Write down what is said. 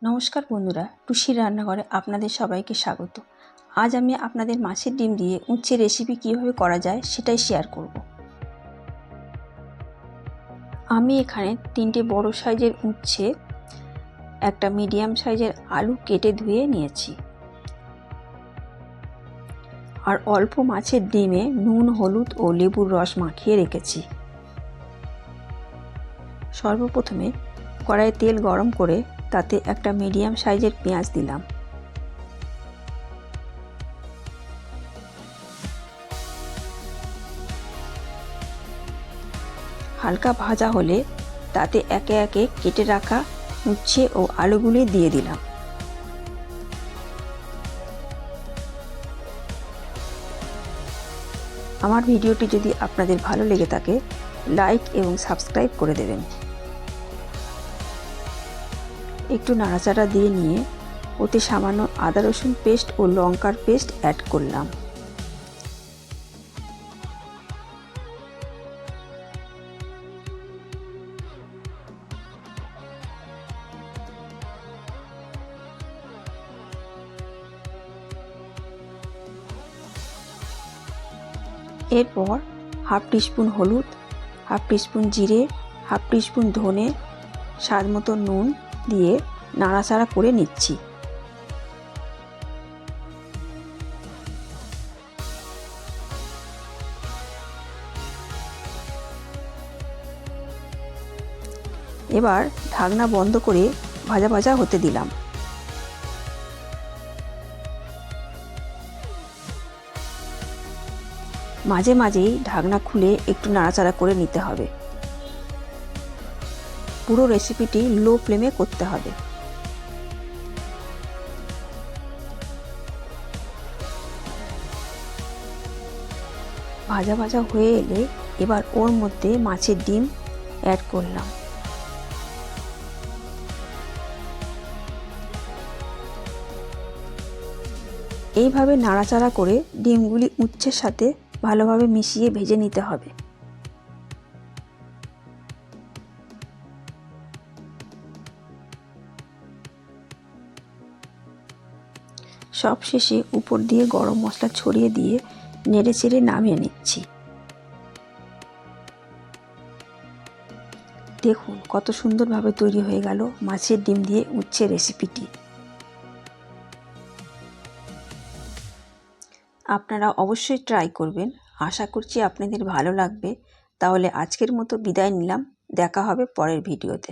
নমস্কার বন্ধুরা, টুসির রান্নাঘরে আপনাদের সবাইকে স্বাগত। আজ আমি আপনাদের মাছের ডিম দিয়ে উচ্ছে রেসিপি কীভাবে করা যায় সেটাই শেয়ার করব। আমি এখানে 3টে বড় সাইজের উচ্ছে, একটা মিডিয়াম সাইজের আলু কেটে ধুয়ে নিয়েছি। আর অল্প মাছের ডিমে নুন, হলুদ ও লেবুর রস মাখিয়ে রেখেছি। সর্বপ্রথমে কড়াইয়ে তেল গরম করে তাতে একটা মিডিয়াম সাইজের পেঁয়াজ দিলাম। হালকা ভাজা হলে তাতে একে একে কেটে রাখা উচ্ছে ও আলুগুলি দিয়ে দিলাম। আমার ভিডিওটি যদি আপনাদের ভালো লেগে থাকে লাইক এবং সাবস্ক্রাইব করে দেবেন। একটু নাড়াচাড়া দিয়ে নিয়ে ওতে সামান্য আদা রসুন পেস্ট ও লঙ্কার পেস্ট অ্যাড করলাম। এরপর হাফ টিস্পুন হলুদ, হাফ টিস্পুন জিরে, হাফ টিস্পুন ধনে, স্বাদ মতো নুন দিয়ে নাড়াচাড়া করে নিচ্ছি। এবার ঢাকনা বন্ধ করে ভাজা ভাজা হতে দিলাম। মাঝে মাঝেই ঢাকনা খুলে একটু নাড়াচাড়া করে নিতে হবে। পুরো রেসিপিটি লো ফ্লেমে করতে হবে। ভাজা ভাজা হয়ে এলে এবার ওর মধ্যে মাছের ডিম অ্যাড করলাম। এইভাবে নাড়াচাড়া করে ডিমগুলি উচ্ছের সাথে ভালোভাবে মিশিয়ে ভেজে নিতে হবে। সব শেষে উপর দিয়ে গরম মশলা ছড়িয়ে দিয়ে নেড়ে চেড়ে নামিয়ে নিচ্ছি। দেখুন কত সুন্দরভাবে তৈরি হয়ে গেল মাছের ডিম দিয়ে উচ্ছে রেসিপিটি। আপনারা অবশ্যই ট্রাই করবেন। আশা করছি আপনাদের ভালো লাগবে। তাহলে আজকের মতো বিদায় নিলাম। দেখা হবে পরের ভিডিওতে।